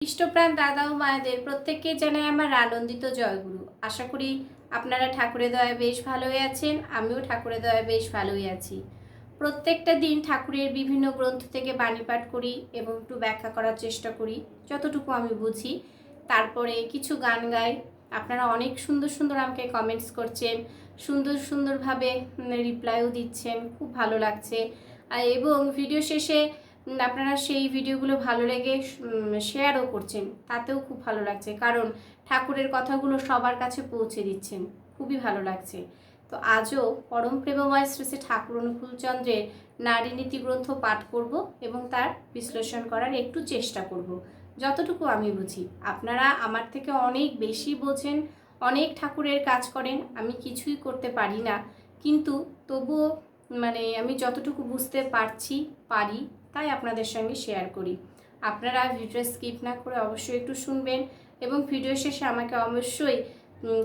ইষ্টপ্রাণ দাদা ও মায়েদের প্রত্যেককে জানাই আমার আনন্দিত জয়গুরু। আশা করি আপনারা ঠাকুরের দয়ায় বেশ ভালোই আছেন, আমিও ঠাকুরের দয়ায় বেশ ভালোই আছি। প্রত্যেকটা দিন ঠাকুরের বিভিন্ন গ্রন্থ থেকে বাণী পাঠ করি এবং একটু ব্যাখ্যা করার চেষ্টা করি যতটুকু আমি বুঝি। তারপরে কিছু গান গাই। আপনারা অনেক সুন্দর সুন্দর আমাকে কমেন্টস করছেন, সুন্দর সুন্দরভাবে রিপ্লাইও দিচ্ছেন, খুব ভালো লাগছে। এবং ভিডিও শেষে আপনারা সেই ভিডিওগুলো ভালো লেগে শেয়ারও করছেন, তাতেও খুব ভালো লাগছে, কারণ ঠাকুরের কথাগুলো সবার কাছে পৌঁছে দিচ্ছেন, খুবই ভালো লাগছে। তো আজও পরম প্রেমময় শ্রী শ্রী ঠাকুর অনুকূলচন্দ্রের নারী নীতি গ্রন্থ পাঠ করব এবং তার বিশ্লেষণ করার একটু চেষ্টা করব যতটুকু আমি বুঝি। আপনারা আমার থেকে অনেক বেশি বোঝেন, অনেক ঠাকুরের কাজ করেন, আমি কিছুই করতে পারি না, কিন্তু তবুও আমি যতটুকু বুঝতে পারি তাই আপনাদের সঙ্গে শেয়ার করি। আপনারা ভিডিও স্কিপ না করে অবশ্যই একটু শুনবেন এবং ভিডিও শেষে আমাকে অবশ্যই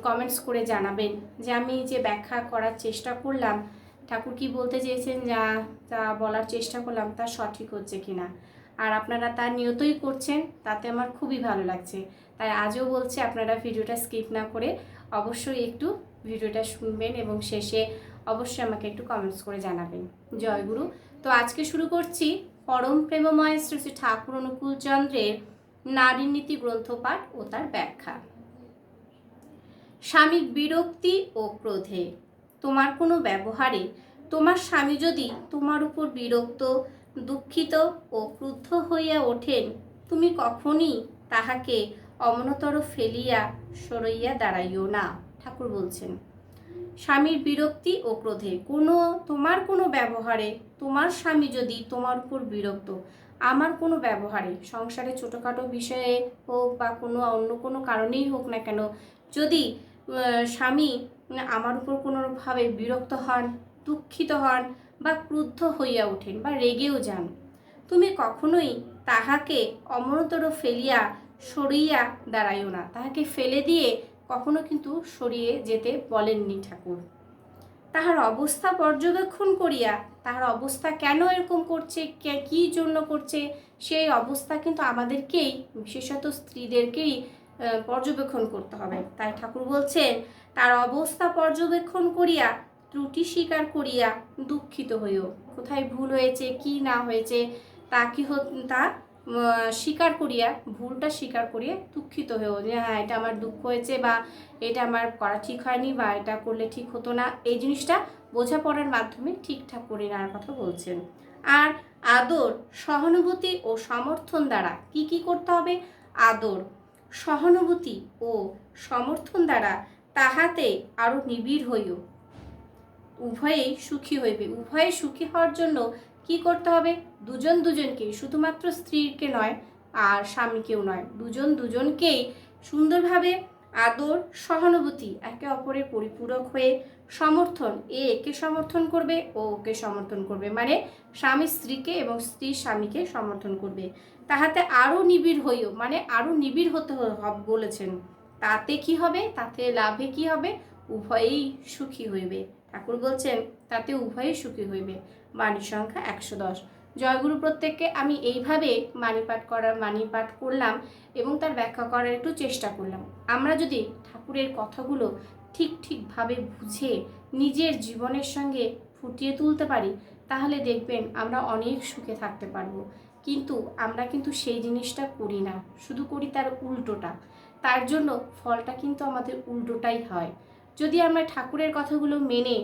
কমেন্টস করে জানাবেন যে আমি যে ব্যাখ্যা করার চেষ্টা করলাম, ঠাকুর কি বলতে চেয়েছেন, যা বলার চেষ্টা করলাম তা সঠিক হচ্ছে কিনা। আর আপনারা তা নিয়তই করছেন, তাতে আমার খুবই ভালো লাগছে। তাই আজও বলছি, আপনারা ভিডিওটা স্কিপ না করে অবশ্যই একটু ভিডিওটা শুনবেন এবং শেষে অবশ্যই আমাকে একটু কমেন্টস করে জানাবেন। জয়গুরু। তো আজকে শুরু করছি পরম প্রেমময় শ্রী শ্রী ঠাকুর অনুকূলচন্দ্রের নারী নীতি গ্রন্থ পাঠ ও তার ব্যাখ্যা। স্বামীর বিরক্তি ও ক্রোধে। তোমার কোনো ব্যবহারে তোমার স্বামী যদি তোমার উপর বিরক্ত, দুঃখিত ও ক্রুদ্ধ হইয়া ওঠেন, তুমি কখনই তাহাকে অমনতর ফেলিয়া সরাইয়া দাঁড়াইও না। ঠাকুর বলছেন, স্বামীর বিরক্তি ও ক্রোধে, তোমার কোনো ব্যবহারে তোমার স্বামী যদি তোমার উপর বিরক্ত, আমার কোনো ব্যবহারে, সংসারে ছোটোখাটো বিষয়ে হোক বা অন্য কোনো কারণেই হোক না কেন, যদি স্বামী আমার উপর কোনোভাবে বিরক্ত হন, দুঃখিত হন বা ক্রুদ্ধ হইয়া ওঠেন বা রেগেও যান, তুমি কখনোই তাহাকে অমরতর ফেলিয়া সরিয়া দাঁড়াইও না। তাহাকে ফেলে দিয়ে কখনো কিন্তু সরিয়ে যেতে বলেননি ঠাকুর। তাহার অবস্থা পর্যবেক্ষণ করিয়া, তাহার অবস্থা কেন এরকম করছে, কী জন্য করছে, সেই অবস্থা কিন্তু আমাদেরকেই, বিশেষত স্ত্রীদেরকেই পর্যবেক্ষণ করতে হবে। তাই ঠাকুর বলছেন, তার অবস্থা পর্যবেক্ষণ করিয়া, ত্রুটি স্বীকার করিয়া দুঃখিত হইও। কোথায় ভুল হয়েছে, কি না হয়েছে, তা স্বীকার করিয়া, ভুলটা স্বীকার করিয়া দুঃখিত হয়েও, যে হ্যাঁ এটা আমার দুঃখ হয়েছে, বা এটা আমার করা ঠিক হয়নি, বা এটা করলে ঠিক হতো না, এই জিনিসটা বোঝাপড়ার মাধ্যমে ঠিকঠাক করে নেওয়ার কথা বলছেন। আর আদর, সহানুভূতি ও সমর্থন দ্বারা কি করতে হবে? আদর, সহানুভূতি ও সমর্থন দ্বারা তাহাতে আরও নিবিড় হইও, উভয়েই সুখী হইবে। উভয়ে সুখী হওয়ার জন্য কি করতে হবে? দুজনকেই, শুধুমাত্র স্ত্রীকে নয় আর স্বামীকেও নয়, দুজনকেই সুন্দরভাবে আদর, সহানুভূতি, একে অপরের পরিপূরক হয়ে সমর্থন, একে সমর্থন করবে ও ওকে সমর্থন করবে, মানে স্বামী স্ত্রীকে এবং স্ত্রী স্বামীকে সমর্থন করবে। তাহাতে আরও নিবিড় হইও, মানে আরও নিবিড় হতে বলেছেন। তাতে কি হবে? তাতে লাভে কি হবে? উভয়েই সুখী হইবে। ঠাকুর বলছেন তাতে উভয়ই সুখী হইবে। বাণী সংখ্যা 110। জয়গুরু। প্রত্যেককে আমি এইভাবে বাণী পাঠ করলাম এবং তার ব্যাখ্যা করার একটু চেষ্টা করলাম। আমরা যদি ঠাকুরের কথাগুলো ঠিকভাবে বুঝে নিজের জীবনের সঙ্গে ফুটিয়ে তুলতে পারি, তাহলে দেখবেন আমরা অনেক সুখে থাকতে পারবো। কিন্তু আমরা কিন্তু সেই জিনিসটা করি না, শুধু করি তার উল্টোটা। তার জন্য ফলটা কিন্তু আমাদের উল্টোটাই হয়। যদি আমরা ঠাকুরের কথাগুলো মেনে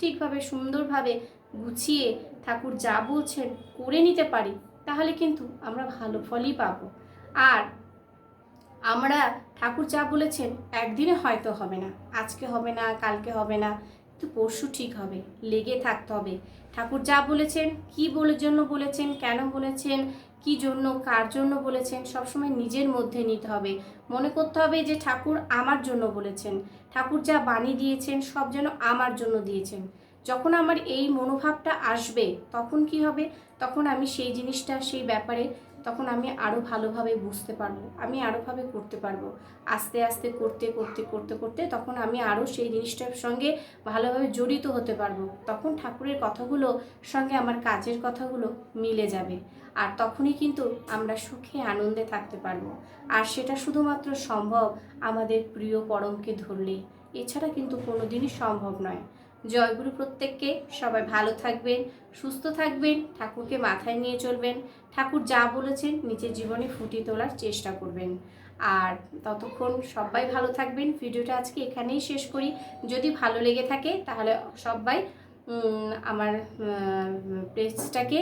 ঠিকভাবে, সুন্দরভাবে গুছিয়ে ঠাকুর যা বলছেন করে নিতে পারি, তাহলে কিন্তু আমরা ভালো ফলই পাবো। আর আমরা ঠাকুর যা বলেছেন একদিনে হয়তো হবে না, আজকে হবে না, কালকে হবে না, কিন্তু পরশু ঠিক হবে। লেগে থাকতে হবে। ঠাকুর যা বলেছেন, কি জন্য বলেছেন, কেন বলেছেন, কি জন্য, কার জন্য বলেছেন, সবসময় নিজের মধ্যে নিতে হবে। মনে করতে হবে যে ঠাকুর আমার জন্য বলেছেন, ঠাকুর যা বাণী দিয়েছেন সব যেন আমার জন্য দিয়েছেন। যখন আমার এই মনোভাবটা আসবে, তখন কি হবে? তখন আমি সেই জিনিসটা, সেই ব্যাপারে তখন আমি আরও ভালোভাবে বুঝতে পারবো, আমি আরোভাবে করতে পারবো। আস্তে আস্তে করতে করতে করতে করতে তখন আমি আরও সেই জিনিসটার সঙ্গে ভালোভাবে জড়িত হতে পারবো। তখন ঠাকুরের কথাগুলো সঙ্গে আমার কাজের কথাগুলো মিলে যাবে, আর তখনই কিন্তু আমরা সুখে আনন্দে থাকতে পারবো। আর সেটা শুধুমাত্র সম্ভব আমাদের প্রিয় পরমকে ধরলে, এছাড়া কিন্তু কোনো দিনই সম্ভব নয়। জয়গুরু প্রত্যেককে। সবাই ভালো থাকবেন, সুস্থ থাকবেন, ঠাকুরকে মাথায় নিয়ে চলবেন, ঠাকুর যা বলেছেন নিজের জীবনে ফুটিয়ে তোলার চেষ্টা করবেন। আর ততক্ষণ সবাই ভালো থাকবেন। ভিডিওটা আজকে এখানেই শেষ করি। যদি ভালো লেগে থাকে তাহলে সবাই আমার পেজটাকে,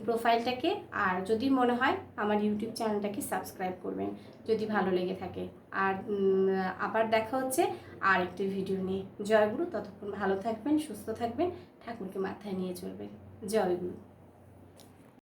প্রোফাইলটাকে, আর যদি মনে হয় আমার ইউটিউব চ্যানেলটাকে সাবস্ক্রাইব করবেন যদি ভালো লেগে থাকে। আর আবার দেখা হচ্ছে আর একটি ভিডিও নিয়ে। জয়গুরু। ততক্ষণ ভালো থাকবেন, সুস্থ থাকবেন, ঠাকুরকে মাথায় নিয়ে চলবেন। জয়গুরু।